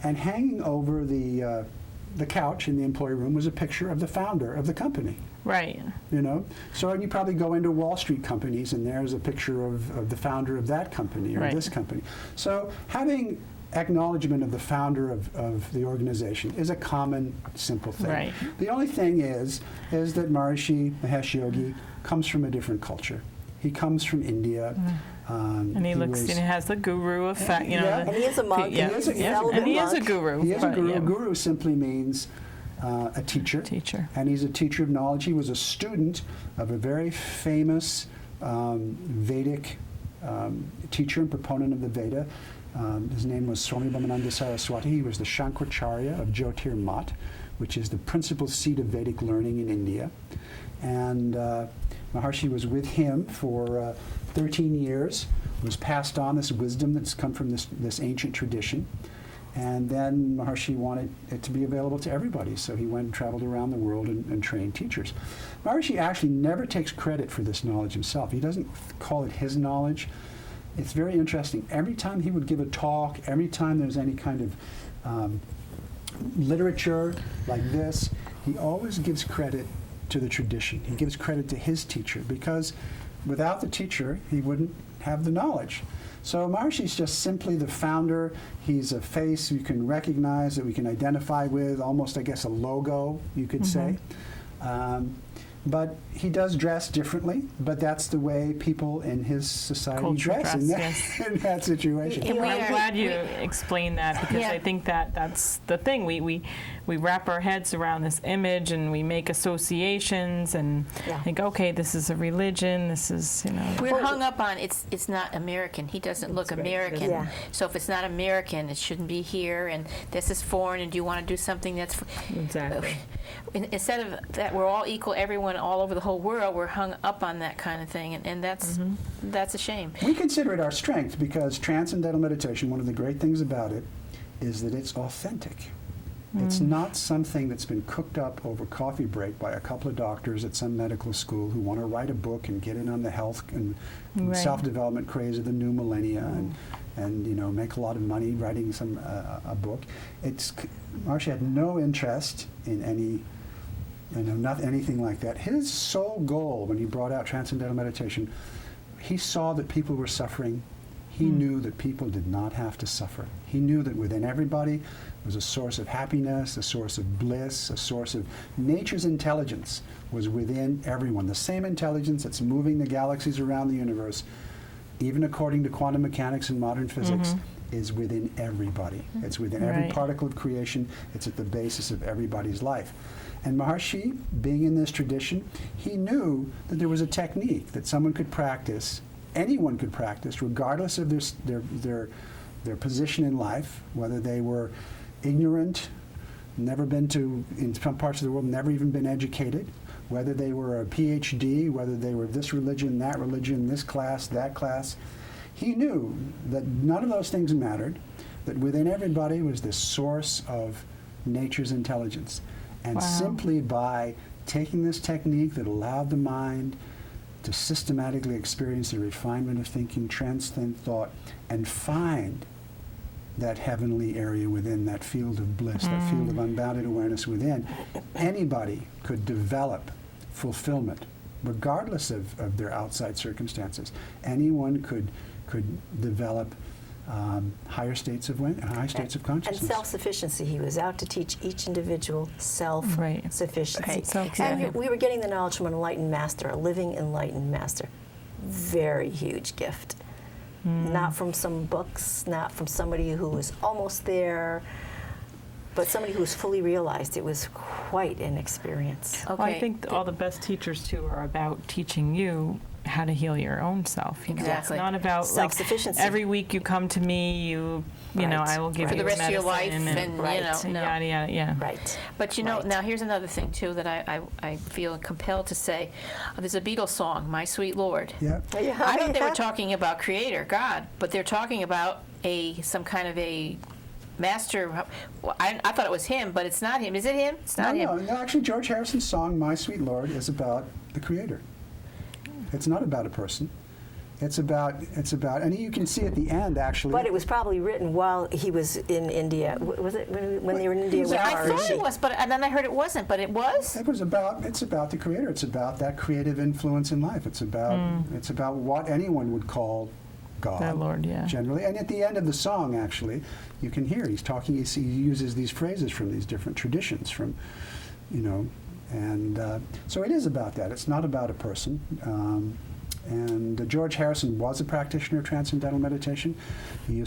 and hanging over the couch in the employee room was a picture of the founder of the company. Right. So you probably go into Wall Street companies, and there's a picture of the founder of that company or this company. So having acknowledgement of the founder of the organization is a common, simple thing. Right. The only thing is that Maharishi Mahesh Yogi comes from a different culture. He comes from India. And he has the guru effect, and he is a monk. Yeah. He is a And he is a guru. He is a guru. Guru simply means a teacher. And he's a teacher of knowledge. He was a student of a very famous Vedic teacher and proponent of the Veda. His name was Swami Brahmananda Saraswati. He was the Shankaracharya of Jyotir Math, which is the principal seat of Vedic learning in India. And Maharishi was with him for 13 years, was passed on this wisdom that's come from this ancient tradition. And then Maharishi wanted it to be available to everybody, so he went and traveled around the world and trained teachers. Maharishi actually never takes credit for this knowledge himself. He doesn't call it his knowledge. It's very interesting. Every time he would give a talk, every time there's any kind of literature like this, he always gives credit to the tradition. He gives credit to his teacher, because without the teacher, he wouldn't have the knowledge. So Maharishi's just simply the founder. He's a face you can recognize, that we can identify with, almost, I guess, a logo, you could say. But he does dress differently, but that's the way people in his society Culture dress in that, yes. in that situation. And I'm glad you explained that, because Yeah. I think that's the thing. We wrap our heads around this image, and we make associations and Yeah. think, okay, this is a religion. This is, We're hung up on it's not American. He doesn't look American. Yeah. So if it's not American, it shouldn't be here. And this is foreign. And do you want to do something that's Exactly. Instead of that, we're all equal. Everyone all over the whole world. We're hung up on that kind of thing, and that's a shame. We consider it our strength because Transcendental Meditation, one of the great things about it is that it's authentic. It's not something that's been cooked up over coffee break by a couple of doctors at some medical school who want to write a book and get in on the health and Right. self-development craze of the new millennia and make a lot of money writing a book. Marsha had no interest in any, not anything like that. His sole goal when he brought out Transcendental Meditation, he saw that people were suffering. He knew that people did not have to suffer. He knew that within everybody was a source of happiness, a source of bliss, a source of nature's intelligence was within everyone. The same intelligence that's moving the galaxies around the universe, even according to quantum mechanics and modern physics, is within everybody. It's within every Right. particle of creation. It's at the basis of everybody's life. And Maharshi, being in this tradition, he knew that there was a technique that someone could practice, anyone could practice, regardless of their position in life, whether they were ignorant, never been to, in some parts of the world, never even been educated, whether they were a PhD, whether they were this religion, this class, that class. He knew that none of those things mattered, that within everybody was this source of nature's intelligence. And Wow. simply by taking this technique that allowed the mind to systematically experience the refinement of thinking, transcend thought, and find that heavenly area within, that field of bliss, that field of unbounded awareness within, anybody could develop fulfillment, regardless of their outside circumstances. Anyone could develop higher states of And consciousness. self-sufficiency. He was out to teach each individual self-sufficiency. Right. Exactly. And we were getting the knowledge from an enlightened master, a living enlightened master. Very huge gift. Not from some books, not from somebody who was almost there, but somebody who was fully realized. It was quite an experience. Okay. Well, I think all the best teachers, too, are about teaching you how to heal your own self. Exactly. It's not about, like, Self-sufficiency. every week you come to me, you know, Right. I will give For you the rest of your medicine life, and Right. no. yada, yada, yeah. Right. But Right. now here's another thing too that I feel compelled to say. There's a Beatles song, "My Sweet Lord." Yeah. Yeah, I thought they yeah. were talking about Creator, God, but they're talking about some kind of a master. Well, I thought it was him, but it's not him. Is it him? It's not him. No, actually, George Harrison's song, My Sweet Lord, is about the Creator. It's not about a person. It's about, and you can see at the end, actually. But it was probably written while he was in India. Was it when they were in India with Yeah, I thought Maharishi? it was, and then I heard it wasn't, but it was. It's about the Creator. It's about that creative influence in life. It's about what anyone would call God. The Lord, yeah. Generally. And at the end of the song, actually, you can hear he's talking, he uses these phrases from these different traditions, and so it is about that. It's not about a person. And George Harrison was a practitioner of Transcendental Meditation. He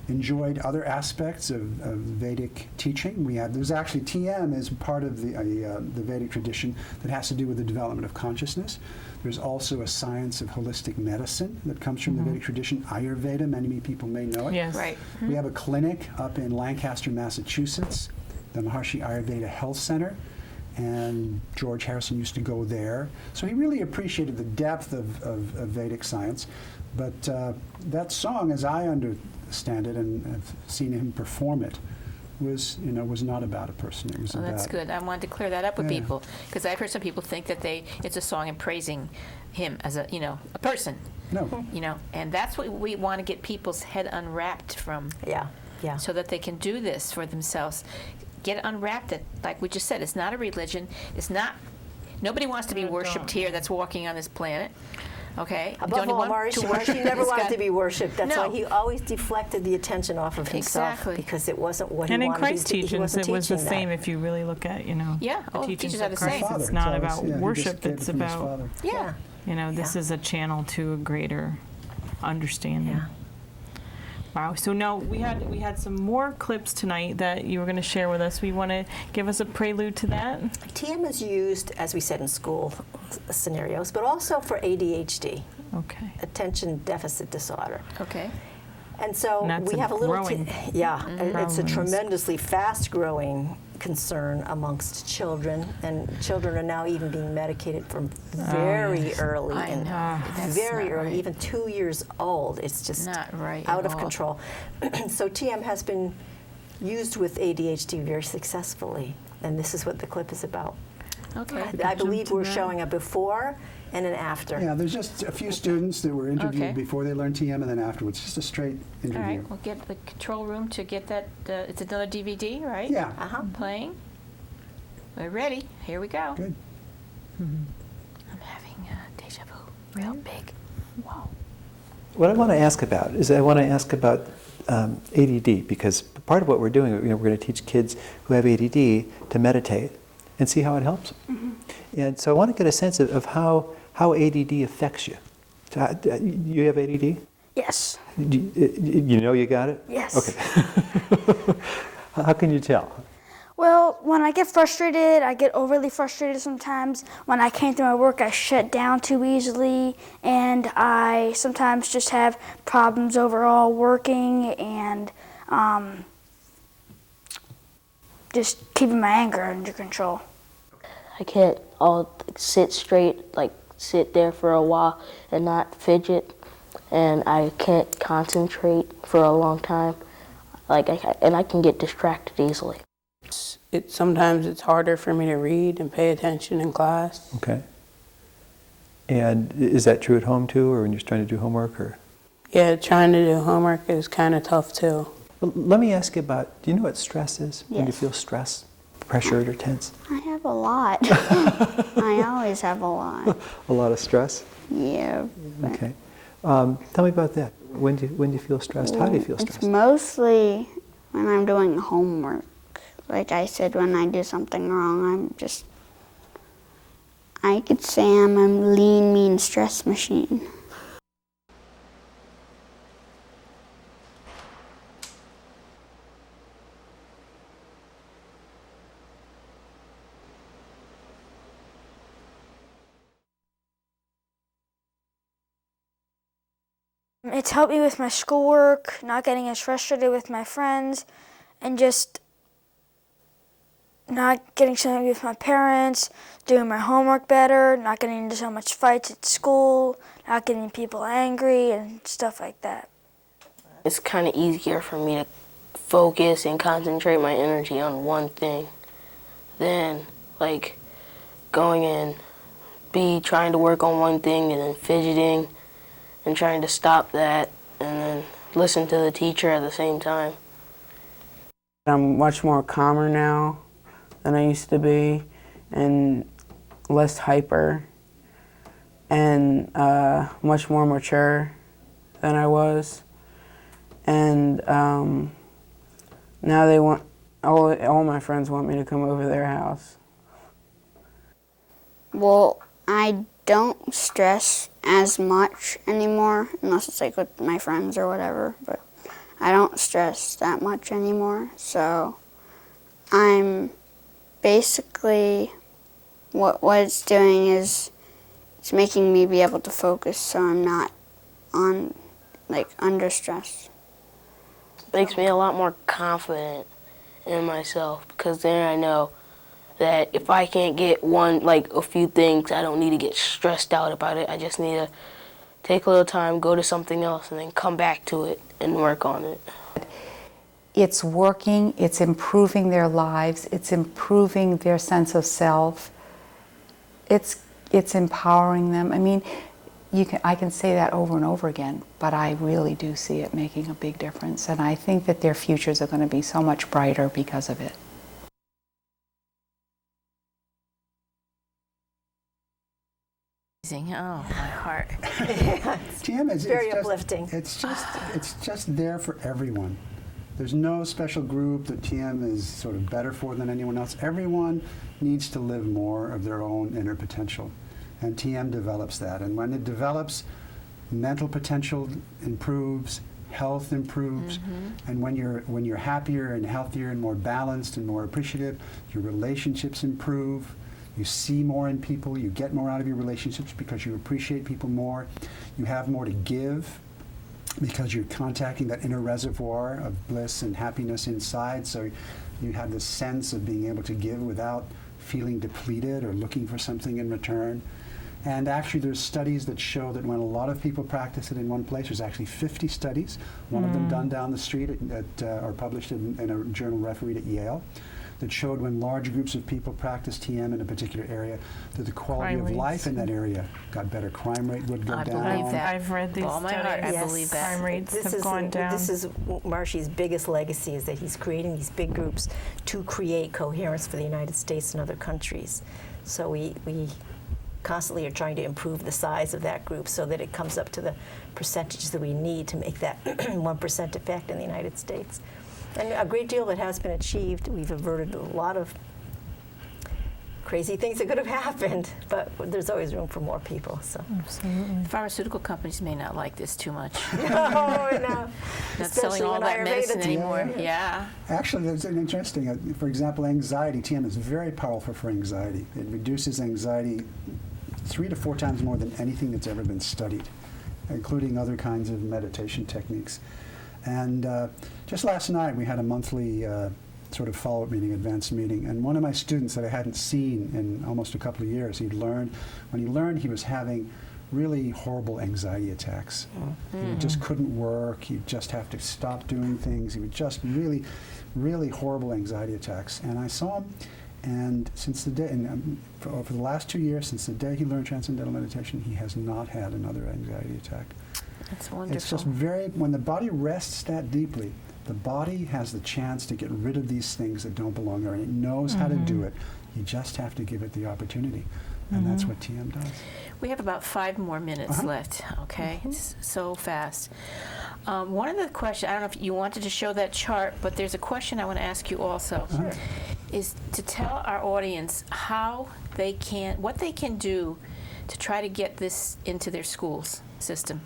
enjoyed other aspects of Vedic teaching. There's actually TM is part of the Vedic tradition that has to do with the development of consciousness. There's also a science of holistic medicine that comes from the Vedic tradition, Ayurveda. Many people may know it. Yes. Right. We have a clinic up in Lancaster, Massachusetts, the Maharshi Ayurveda Health Center, and George Harrison used to go there. So he really appreciated the depth of Vedic science. But that song, as I understand it and have seen him perform it, was not about a person. It was Oh, about. that's good. I wanted to clear that up with Yeah. people, because I've heard some people think that it's a song and praising him as a person. No. And that's what we want to get people's head unwrapped from, Yeah, yeah. so that they can do this for themselves. Get unwrapped. That, like we just said, it's not a religion. It's not. Nobody wants to be worshipped here. That's walking on this planet. Okay. The Above only all, one Maurice, to worship he never is wanted God. to be worshipped. That's No. why he always deflected the attention off of himself Exactly. because it wasn't what he And in wanted Christ's to. He teachings, wasn't it was the teaching same. that. If you really look at, Yeah. the Oh, teachings teachers are of the Christ, same. it's Father, not always- about yeah, he just worship. gave it It's from his about, father. Yeah. this is a channel to a greater understanding. Yeah. Wow. So now we had some more clips tonight that you were going to share with us. We want to give us a prelude to that. TM is used, as we said, in school scenarios, but also for ADHD, Okay. attention deficit disorder. Okay. And so And that's we a have a little, growing it's a problem. tremendously fast-growing concern amongst children, and children are now even being medicated from very early, I and know. That's very not early, right. even 2 years old. It's just Not right out at of all. control. So TM has been used with ADHD very successfully, and this is what the clip is about. Okay. I believe to we're that. showing a before and an after. Yeah, there's just a few students that were interviewed Okay. before they learned TM and then afterwards, just a straight All interview. right. We'll get the control room to get that. It's another DVD, right? Yeah, Playing. We're ready. Here we go. good. I'm having deja vu. Real big. Whoa. What I want to ask about is ADD, because part of what we're doing, we're going to teach kids who have ADD to meditate and see how it helps them. And so I want to get a sense of how ADD affects you. So you have ADD? Yes. You know you got it? Yes. Okay. How can you tell? Well, when I get frustrated, I get overly frustrated sometimes. When I can't do my work, I shut down too easily, and I sometimes just have problems overall working and just keeping my anger under control. I can't all sit straight, like sit there for a while and not fidget, and I can't concentrate for a long time. And I can get distracted easily. Sometimes it's harder for me to read and pay attention in class. Okay. And is that true at home too, or when you're trying to do homework? Or? Yeah, trying to do homework is kind of tough too. Well, let me ask you about, do you know what stress is? When you Yes. feel stressed, pressured, or tense? I have a lot. I always have a lot. A lot of stress? Yeah. but Okay. Tell me about that. When do you feel stressed? How do you feel It's stressed? mostly when I'm doing homework. Like I said, when I do something wrong, I could say I'm a lean, mean stress machine. It's helped me with my schoolwork, not getting as frustrated with my friends, and just not getting so angry with my parents, doing my homework better, not getting into so much fights at school, not getting people angry, and stuff like that. It's kind of easier for me to focus and concentrate my energy on one thing than like going and trying to work on one thing and then fidgeting and trying to stop that and then listen to the teacher at the same time. I'm much more calmer now than I used to be, and less hyper, and much more mature than I was. And now they want, all my friends want me to come over their house. Well, I don't stress as much anymore, unless it's like with my friends or whatever, but I don't stress that much anymore. So I'm basically, what it's doing is it's making me be able to focus so I'm not under stress. Makes me a lot more confident in myself, because then I know that if I can't get a few things, I don't need to get stressed out about it. I just need to take a little time, go to something else, and then come back to it and work on it. It's working, it's improving their lives, it's improving their sense of self, it's empowering them. I mean, I can say that over and over again, but I really do see it making a big difference, and I think that their futures are going to be so much brighter because of it. Oh, my heart. TM is very it's just, uplifting. It's just there for everyone. There's no special group that TM is sort of better for than anyone else. Everyone needs to live more of their own inner potential, and TM develops that. And when it develops, mental potential improves, health improves, and when you're happier and healthier and more balanced and more appreciative, your relationships improve. You see more in people, you get more out of your relationships because you appreciate people more. You have more to give because you're contacting that inner reservoir of bliss and happiness inside. So you have this sense of being able to give without feeling depleted or looking for something in return. And actually there's studies that show that when a lot of people practice it in one place, there's actually 50 studies, one of them done down the street or published in a journal refereed at Yale, that showed when large groups of people practiced TM in a particular area, that the quality of life in that area got better. Crime rate would go down. I believe that. I've read these studies. I believe that. Crime rates have gone down. This is Marshy's biggest legacy, is that he's creating these big groups to create coherence for the United States and other countries. So we constantly are trying to improve the size of that group so that it comes up to the percentages that we need to make that 1% effect in the United States. And a great deal that has been achieved. We've averted a lot of crazy things that could have happened, but there's always room for more people. So, absolutely. Pharmaceutical companies may not like this too much. No. Not selling all that medicine anymore. Yeah. Actually, there's an interesting, for example, anxiety. TM is very powerful for anxiety. It reduces anxiety 3 to 4 times more than anything that's ever been studied, including other kinds of meditation techniques. And just last night, we had a monthly sort of follow-up meeting, advanced meeting, and one of my students that I hadn't seen in almost a couple of years, when he learned he was having really horrible anxiety attacks. He just couldn't work, he'd just have to stop doing things, he would just really, really horrible anxiety attacks. And I saw him, and since the day, for the last 2 years, since the day he learned Transcendental Meditation, he has not had another anxiety attack. That's wonderful. It's just when the body rests that deeply, the body has the chance to get rid of these things that don't belong there, and it knows how to do it. You just have to give it the opportunity, and that's what TM does. We have about 5 more minutes left, okay? It's so fast. One of the questions, I don't know if you wanted to show that chart, but there's a question I want to ask you also, is to tell our audience what they can do to try to get this into their schools system.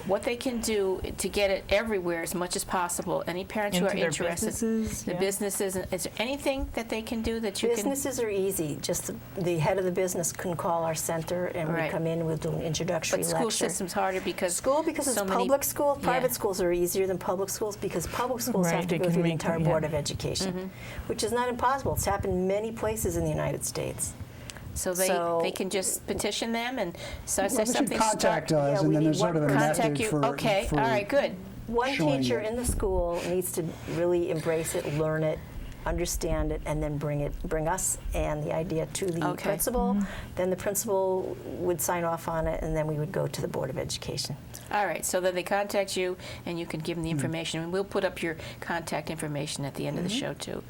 What they can do to get it everywhere as much as possible. Any parents who are interested. Businesses. Is there anything that they can do that you Businesses are easy. Just the head of the business can call our center, and we come in, we'll do an introductory lecture. But school system's harder because it's public school. Private schools are easier than public schools because public schools have to go through the entire Board of Education, which is not impossible. It's happened in many places in the United States. So they can just petition them and say something. Contact us, and then there's sort of a method for. Okay, all right, good. One teacher in the school needs to really embrace it, learn it, understand it, and then bring us and the idea to the principal. Then the principal would sign off on it, and then we would go to the Board of Education. All right, so then they contact you, and you can give them the information, and we'll put up your contact information at the end of the show too.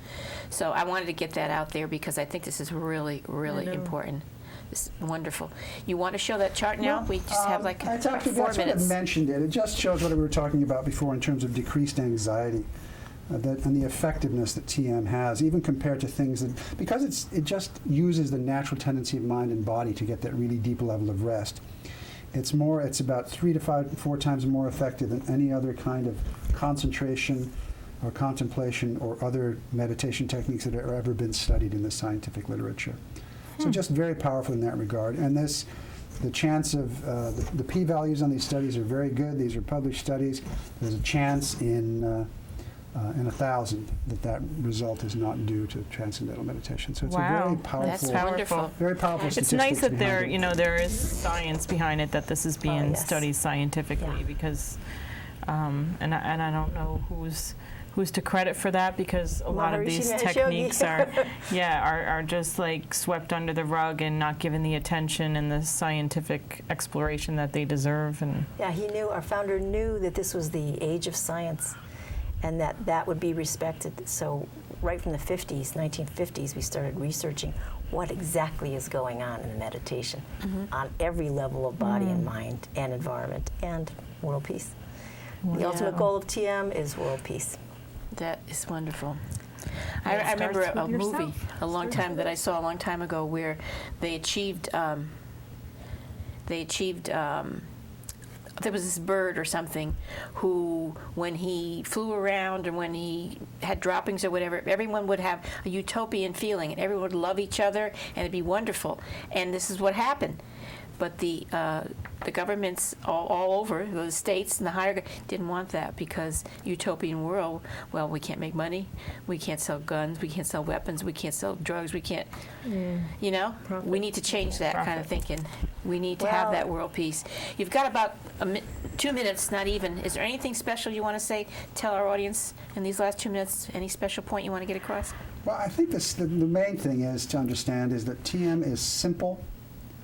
So I wanted to get that out there because I think this is really, really important. This is wonderful. You want to show that chart now? Well, we just have like 4 minutes. Sort of mentioned it. It just shows what we were talking about before in terms of decreased anxiety. And the effectiveness that TM has, even compared to things that, because it just uses the natural tendency of mind and body to get that really deep level of rest. It's about 3 to 4 times more effective than any other kind of concentration or contemplation or other meditation techniques that have ever been studied in the scientific literature. So just very powerful in that regard. And the chance of the p-values on these studies are very good. These are published studies. There's a chance in 1,000 that result is not due to transcendental meditation. So it's a very powerful, that's wonderful. Very powerful. It's nice that there is science behind it, that this is being studied scientifically, because, and I don't know who's to credit for that, because a lot of these techniques are just like swept under the rug and not given the attention and the scientific exploration that they deserve. And our founder knew that this was the age of science, and that would be respected. So right from the 1950s, we started researching what exactly is going on in the meditation on every level of body and mind and environment and world peace. The ultimate goal of TM is world peace. That is wonderful. I remember a movie a long time that I saw a long time ago where they achieved there was this bird or something who, when he flew around and when he had droppings or whatever, everyone would have a utopian feeling and everyone would love each other and it'd be wonderful. And this is what happened. But the governments all over, the states and the higher, didn't want that because utopian world, well, we can't make money, we can't sell guns, we can't sell weapons, we can't sell drugs, we can't, you know? We need to change that kind of thinking. We need to have that world peace. You've got about 2 minutes, not even. Is there anything special you want to say, tell our audience in these last 2 minutes, any special point you want to get across? Well, I think the main thing is to understand is that TM is simple,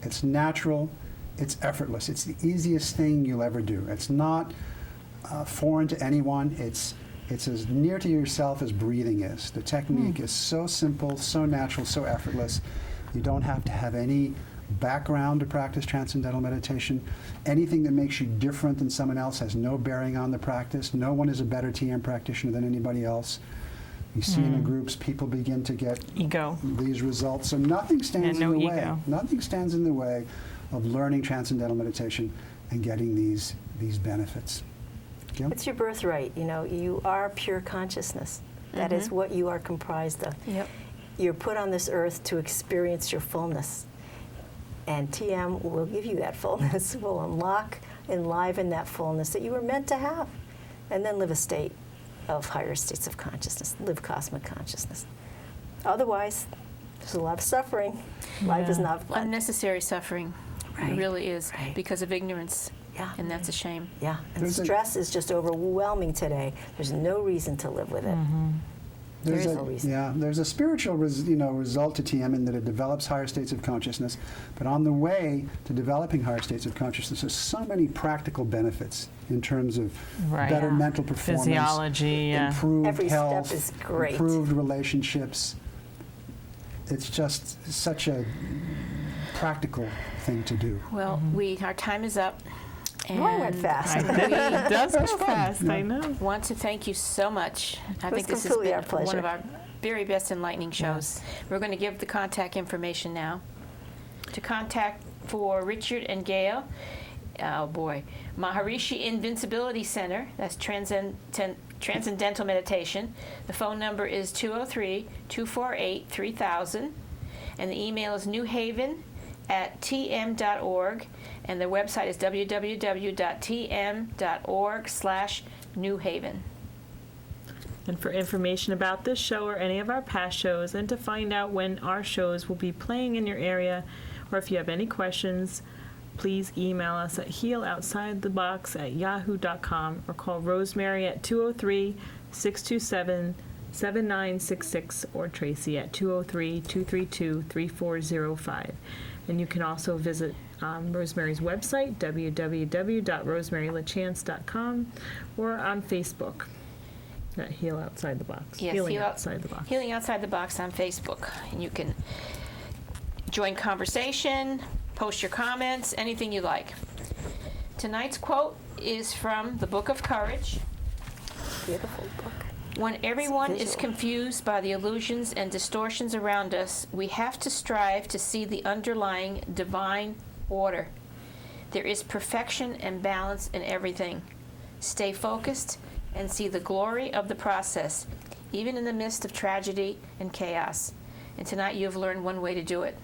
it's natural, it's effortless. It's the easiest thing you'll ever do. It's not foreign to anyone. It's as near to yourself as breathing is. The technique is so simple, so natural, so effortless. You don't have to have any background to practice Transcendental meditation. Anything that makes you different than someone else has no bearing on the practice. No one is a better TM practitioner than anybody else. You see in the groups, people begin to get these results. So nothing stands in the way. Nothing stands in the way of learning Transcendental meditation and getting these benefits. Gail? It's your birthright. You know, you are pure consciousness. That is what you are comprised of. You're put on this earth to experience your fullness. And TM will give you that fullness, will enliven that fullness that you were meant to have, and then live a state of higher states of consciousness, live cosmic consciousness. Otherwise, there's a lot of suffering. Life is not fun. Unnecessary suffering. It really is, because of ignorance. And that's a shame. And stress is just overwhelming today. There's no reason to live with it. There's no reason. There's a spiritual result to TM in that it develops higher states of consciousness. But on the way to developing higher states of consciousness, there's so many practical benefits in terms of better mental performance, physiology, improved Every health, step is great. improved relationships. It's just such a practical thing to do. Well, our time is up. And I went fast. It does go fast, I know. Want to thank you so much. I think this has been one of our very best enlightening shows. We're going to give the contact information now. To contact for Richard and Gail, Maharishi Invincibility Center, that's Transcendental Meditation. The phone number is 203-248-3000, and the email is newhaven@tm.org, and their website is www.tm.org/newhaven. And for information about this show or any of our past shows, and to find out when our shows will be playing in your area, or if you have any questions, please email us at healoutsidethebox@yahoo.com or call Rosemary at 203-627-7966 or Traci at 203-232-3405. And you can also visit Rosemary's website, www.rosemarylachance.com, or on Facebook at Heal Outside the Box. Yes, Healing Outside the Box. Healing Outside the Box on Facebook. And you can join conversation, post your comments, anything you like. Tonight's quote is from the Book of Courage. Beautiful book. When everyone is confused by the illusions and distortions around us, we have to strive to see the underlying divine order. There is perfection and balance in everything. Stay focused and see the glory of the process, even in the midst of tragedy and chaos. And tonight you have learned one way to do it.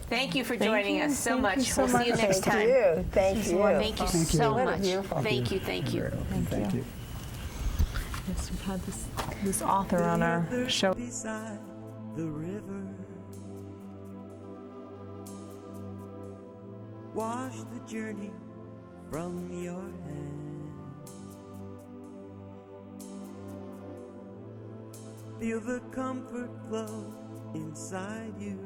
Thank you for joining us so much. We'll see you next time. Thank you. Thank you so much. Thank you. Thank you. Thank you. Yes, we've had this author on our show. Beside the river, wash the journey from your hands. Feel the comfort flow inside you.